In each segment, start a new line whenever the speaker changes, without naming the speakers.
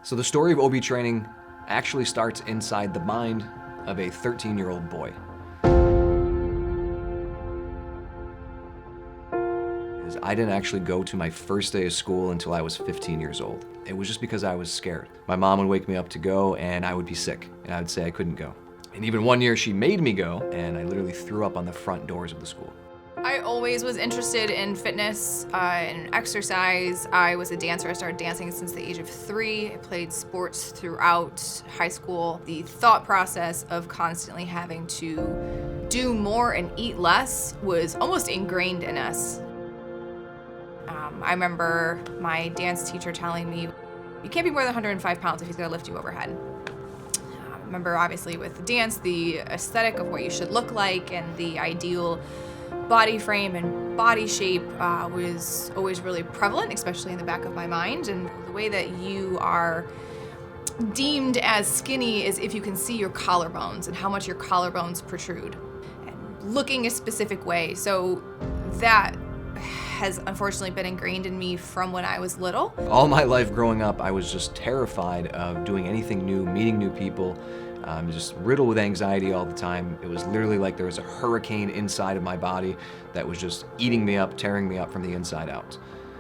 So the story of OB training actually starts inside the mind of a 13-year-old boy. I didn't actually go to my first day of school until I was 15 years old. It was just because I was scared. My mom would wake me up to go and I would be sick and I would say I couldn't go. And even one year she made me go and I literally threw up on the front doors of the school.
I always was interested in fitness and exercise. I was a dancer. I started dancing since the age of 3. I played sports throughout high school. The thought process of constantly having to do more and eat less was almost ingrained in us. I remember my dance teacher telling me, you can't be more than 105 pounds if he's gonna lift you overhead. I remember obviously with dance, the aesthetic of what you should look like and the ideal body frame and body shape was always really prevalent, especially in the back of my mind. And the way that you are deemed as skinny is if you can see your collarbones and how much your collarbones protrude and looking a specific way. So that has unfortunately been ingrained in me from when I was little.
All my life growing up, I was just terrified of doing anything new, meeting new people, just riddled with anxiety all the time. It was literally like there was a hurricane inside of my body that was just eating me up, tearing me up from the inside out.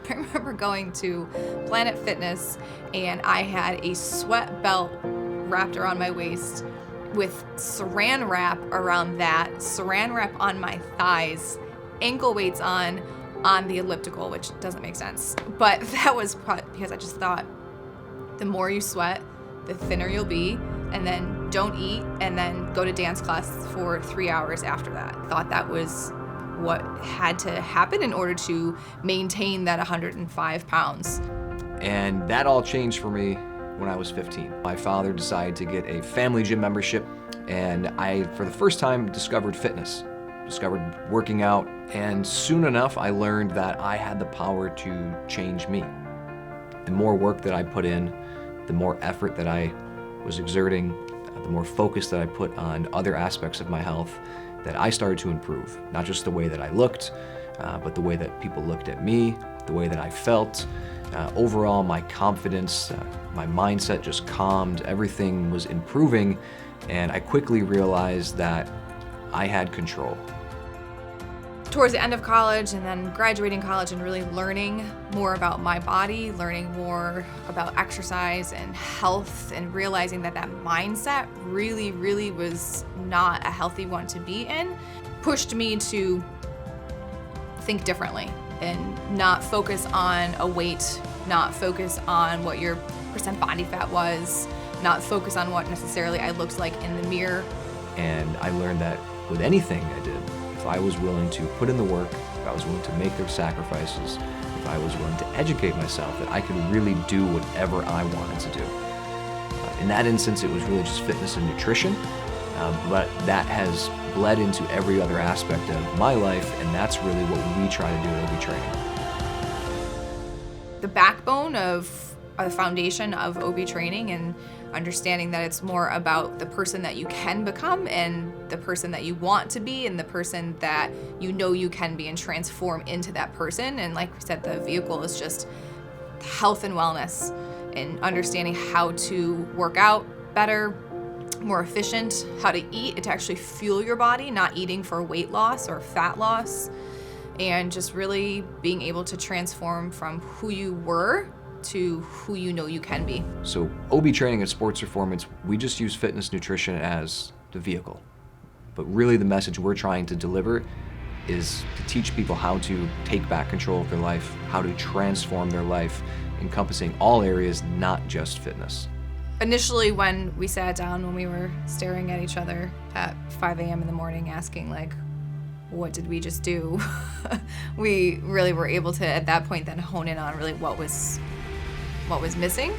I remember going to Planet Fitness and I had a sweat belt wrapped around my waist with saran wrap around that, saran wrap on my thighs, ankle weights on the elliptical, which doesn't make sense. But that was because I just thought the more you sweat, the thinner you'll be, and then don't eat, and then go to dance class for 3 hours after that. Thought that was what had to happen in order to maintain that 105 pounds.
And that all changed for me when I was 15. My father decided to get a family gym membership, and I, for the first time, discovered fitness. Discovered working out, and soon enough I learned that I had the power to change me. The more work that I put in, the more effort that I was exerting, the more focus that I put on other aspects of my health, that I started to improve. Not just the way that I looked, but the way that people looked at me, the way that I felt. Overall, my confidence, my mindset just calmed, everything was improving, and I quickly realized that I had control.
Towards the end of college and then graduating college and really learning more about my body, learning more about exercise and health, and realizing that that mindset really, really was not a healthy one to be in, pushed me to think differently and not focus on a weight, not focus on what your percent body fat was, not focus on what necessarily I looked like in the mirror.
And I learned that with anything I did, if I was willing to put in the work, if I was willing to make the sacrifices, if I was willing to educate myself, that I could really do whatever I wanted to do. In that instance, it was really just fitness and nutrition, but that has bled into every other aspect of my life, and that's really what we try to do at OB Training.
The backbone of the foundation of OB Training and understanding that it's more about the person that you can become and the person that you want to be and the person that you know you can be, and transform into that person. And like we said, the vehicle is just health and wellness and understanding how to work out better, more efficient, how to eat to actually fuel your body, not eating for weight loss or fat loss, and just really being able to transform from who you were to who you know you can be.
So OB Training and Sports Performance, we just use fitness nutrition as the vehicle. But really the message we're trying to deliver is to teach people how to take back control of their life, how to transform their life, encompassing all areas, not just fitness.
Initially, when we sat down, when we were staring at each other at 5 a.m. in the morning asking like, what did we just do? We really were able to, at that point, then hone in on really what was missing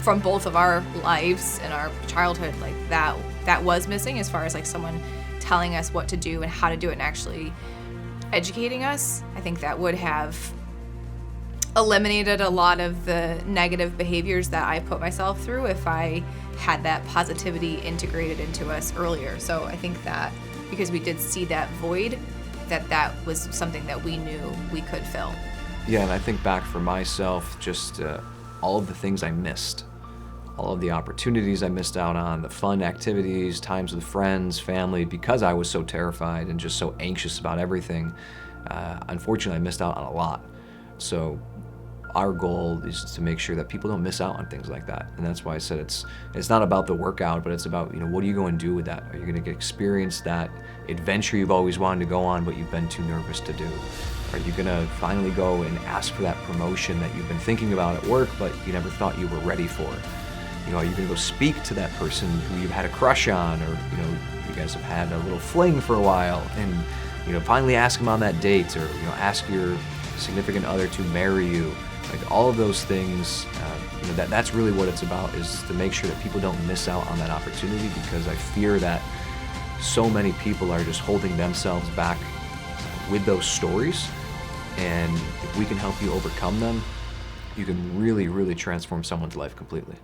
from both of our lives and our childhood. Like that was missing, as far as like someone telling us what to do and how to do it and actually educating us. I think that would have eliminated a lot of the negative behaviors that I put myself through if I had that positivity integrated into us earlier. So I think that because we did see that void, that was something that we knew we could fill.
Yeah, and I think back for myself, just all of the things I missed. all of the opportunities I missed out on, the fun activities, times with friends, family, because I was so terrified and just so anxious about everything. Unfortunately, I missed out on a lot. So our goal is to make sure that people don't miss out on things like that. And that's why I said it's not about the workout, but it's about, what are you going to do with that? Are you going to experience that adventure you've always wanted to go on, but you've been too nervous to do? Are you going to finally go and ask for that promotion that you've been thinking about at work, but you never thought you were ready for? Are you going to go speak to that person who you've had a crush on, or, you guys have had a little fling for a while, and, finally ask them on that date, or, ask your significant other to marry you? Like, all of those things, that's really what it's about, is to make sure that people don't miss out on that opportunity, because I fear that so many people are just holding themselves back with those stories. And if we can help you overcome them, you can really, really transform someone's life completely.